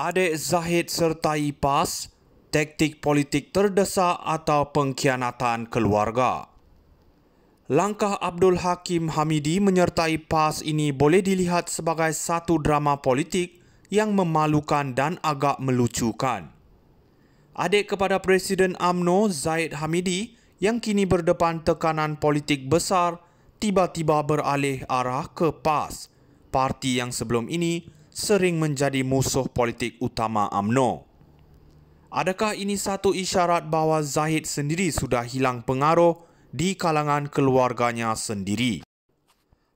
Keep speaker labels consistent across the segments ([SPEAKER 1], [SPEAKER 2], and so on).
[SPEAKER 1] Adik Zahid sertai PAS, taktik politik terdesak atau pengkhianatan keluarga. Langkah Abdul Hakim Hamidi menyertai PAS ini boleh dilihat sebagai satu drama politik yang memalukan dan agak melucukan. Adik kepada Presiden UMNO Zahid Hamidi yang kini berdepan tekanan politik besar tiba-tiba beralih arah ke PAS, parti yang sebelum ini sering menjadi musuh politik utama UMNO. Adakah ini satu isyarat bahawa Zahid sendiri sudah hilang pengaruh di kalangan keluarganya sendiri?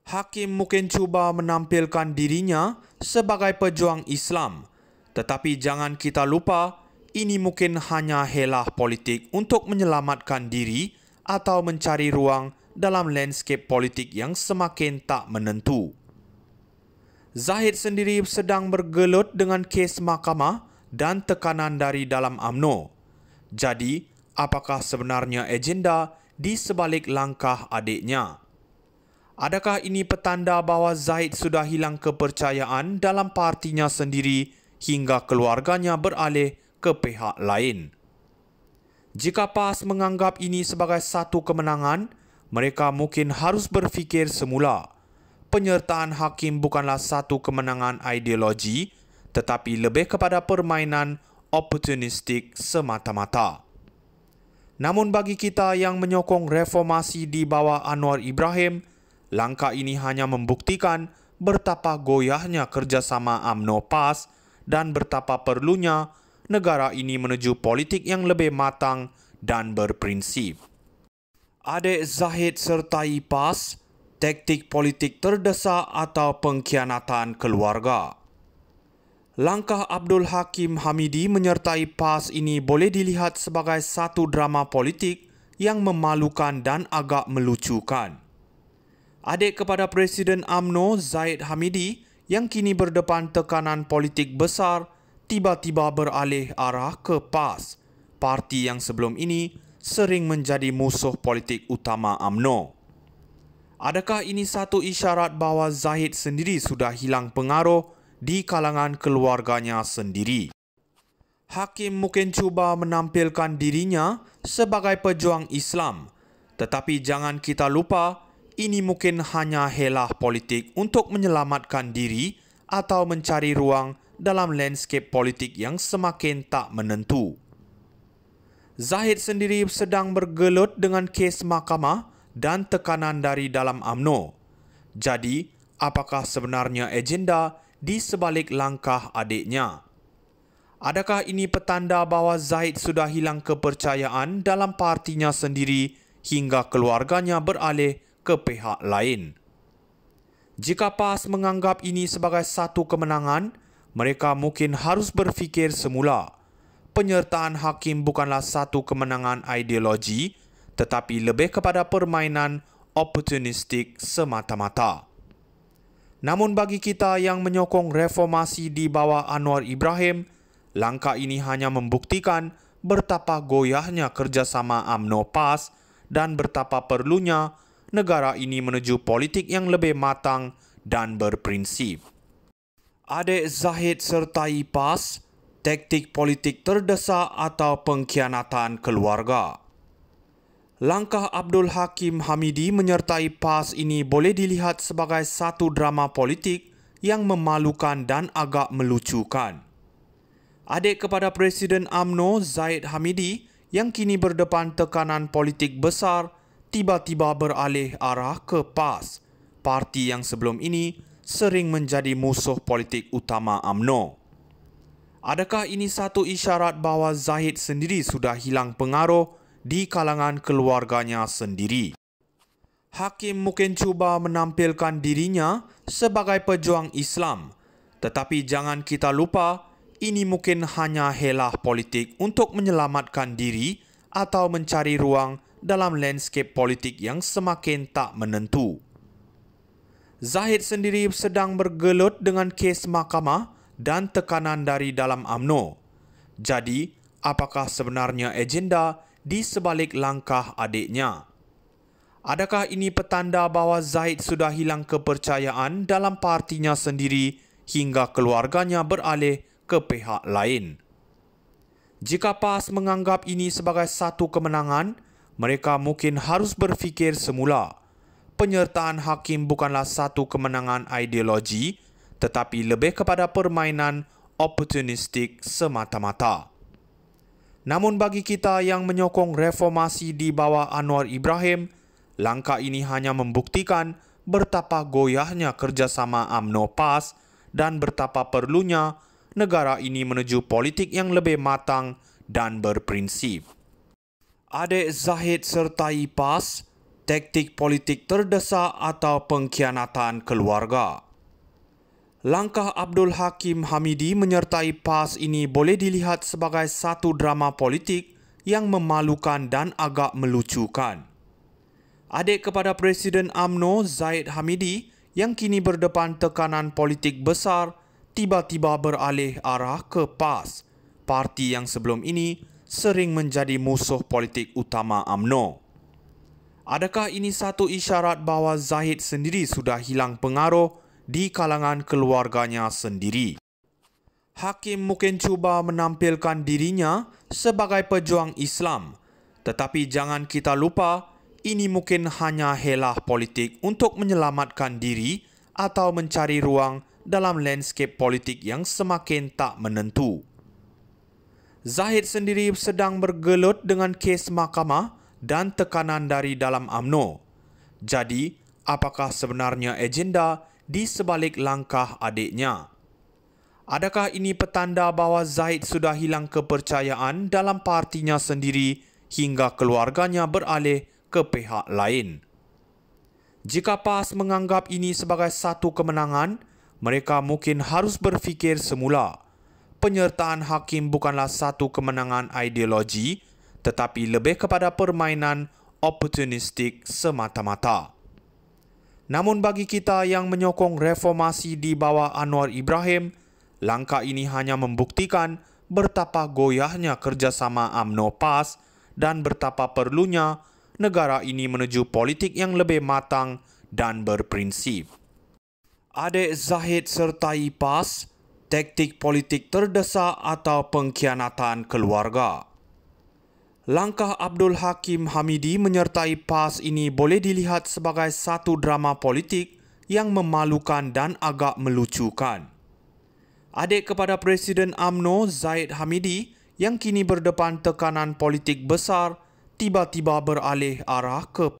[SPEAKER 1] Hakim mungkin cuba menampilkan dirinya sebagai pejuang Islam, tetapi jangan kita lupa, ini mungkin hanya helah politik untuk menyelamatkan diri atau mencari ruang dalam landscape politik yang semakin tak menentu. Zahid sendiri sedang bergelut dengan kes mahkamah dan tekanan dari dalam UMNO. Jadi, apakah sebenarnya agenda di sebalik langkah adiknya? Adakah ini petanda bahawa Zahid sudah hilang kepercayaan dalam partinya sendiri hingga keluarganya beralih ke pihak lain? Jika PAS menganggap ini sebagai satu kemenangan, mereka mungkin harus berfikir semula. Penyertaan hakim bukanlah satu kemenangan ideologi, tetapi lebih kepada permainan oportunistik semata-mata. Namun bagi kita yang menyokong reformasi di bawah Anwar Ibrahim, langkah ini hanya membuktikan betapa goyahnya kerjasama UMNO PAS dan betapa perlunya negara ini menuju politik yang lebih matang dan berprinsip. Adik Zahid sertai PAS, taktik politik terdesak atau pengkhianatan keluarga. Langkah Abdul Hakim Hamidi menyertai PAS ini boleh dilihat sebagai satu drama politik yang memalukan dan agak melucukan. Adik kepada Presiden UMNO Zahid Hamidi yang kini berdepan tekanan politik besar tiba-tiba beralih arah ke PAS, parti yang sebelum ini sering menjadi musuh politik utama UMNO. Adakah ini satu isyarat bahawa Zahid sendiri sudah hilang pengaruh di kalangan keluarganya sendiri? Hakim mungkin cuba menampilkan dirinya sebagai pejuang Islam, tetapi jangan kita lupa, ini mungkin hanya helah politik untuk menyelamatkan diri atau mencari ruang dalam landscape politik yang semakin tak menentu. Zahid sendiri sedang bergelut dengan kes mahkamah dan tekanan dari dalam UMNO. Jadi, apakah sebenarnya agenda di sebalik langkah adiknya? Adakah ini petanda bahawa Zahid sudah hilang kepercayaan dalam partinya sendiri hingga keluarganya beralih ke pihak lain? Jika PAS menganggap ini sebagai satu kemenangan, mereka mungkin harus berfikir semula. Penyertaan hakim bukanlah satu kemenangan ideologi, tetapi lebih kepada permainan oportunistik semata-mata. Namun bagi kita yang menyokong reformasi di bawah Anwar Ibrahim, langkah ini hanya membuktikan betapa goyahnya kerjasama UMNO PAS dan betapa perlunya negara ini menuju politik yang lebih matang dan berprinsip. Adik Zahid sertai PAS, taktik politik terdesak atau pengkhianatan keluarga. Langkah Abdul Hakim Hamidi menyertai PAS ini boleh dilihat sebagai satu drama politik yang memalukan dan agak melucukan. Adik kepada Presiden UMNO Zahid Hamidi yang kini berdepan tekanan politik besar tiba-tiba beralih arah ke PAS, parti yang sebelum ini sering menjadi musuh politik utama UMNO. Adakah ini satu isyarat bahawa Zahid sendiri sudah hilang pengaruh di kalangan keluarganya sendiri? Hakim mungkin cuba menampilkan dirinya sebagai pejuang Islam, tetapi jangan kita lupa, ini mungkin hanya helah politik untuk menyelamatkan diri atau mencari ruang dalam landscape politik yang semakin tak menentu. Zahid sendiri sedang bergelut dengan kes mahkamah dan tekanan dari dalam UMNO. Jadi, apakah sebenarnya agenda di sebalik langkah adiknya? Adakah ini petanda bahawa Zahid sudah hilang kepercayaan dalam partinya sendiri hingga keluarganya beralih ke pihak lain. Jika PAS menganggap ini sebagai satu kemenangan, mereka mungkin harus berfikir semula. Penyertaan hakim bukanlah satu kemenangan ideologi, tetapi lebih kepada permainan oportunistik semata-mata. Namun bagi kita yang menyokong reformasi di bawah Anwar Ibrahim, langkah ini hanya membuktikan betapa goyahnya kerjasama UMNO PAS dan betapa perlunya negara ini menuju politik yang lebih matang dan berprinsip. Adik Zahid sertai PAS, taktik politik terdesak atau pengkhianatan keluarga. Langkah Abdul Hakim Hamidi menyertai PAS ini boleh dilihat sebagai satu drama politik yang memalukan dan agak melucukan. Adik kepada Presiden UMNO Zahid Hamidi yang kini berdepan tekanan politik besar tiba-tiba beralih arah ke PAS, parti yang sebelum ini sering menjadi musuh politik utama UMNO. Adakah ini satu isyarat bahawa Zahid sendiri sudah hilang pengaruh di kalangan keluarganya sendiri? Hakim mungkin cuba menampilkan dirinya sebagai pejuang Islam, tetapi jangan kita lupa, ini mungkin hanya helah politik untuk menyelamatkan diri atau mencari ruang dalam landscape politik yang semakin tak menentu. Zahid sendiri sedang bergelut dengan kes mahkamah dan tekanan dari dalam UMNO. Jadi, apakah sebenarnya agenda di sebalik langkah adiknya? Adakah ini petanda bahawa Zahid sudah hilang kepercayaan dalam partinya sendiri hingga keluarganya beralih ke pihak lain? Jika PAS menganggap ini sebagai satu kemenangan, mereka mungkin harus berfikir semula. Penyertaan hakim bukanlah satu kemenangan ideologi, tetapi lebih kepada permainan oportunistik semata-mata. Namun bagi kita yang menyokong reformasi di bawah Anwar Ibrahim, langkah ini hanya membuktikan betapa goyahnya kerjasama UMNO PAS dan betapa perlunya negara ini menuju politik yang lebih matang dan berprinsip. Adik Zahid sertai PAS, taktik politik terdesak atau pengkhianatan keluarga. Langkah Abdul Hakim Hamidi menyertai PAS ini boleh dilihat sebagai satu drama politik yang memalukan dan agak melucukan. Adik kepada Presiden UMNO Zahid Hamidi yang kini berdepan tekanan politik besar tiba-tiba beralih arah ke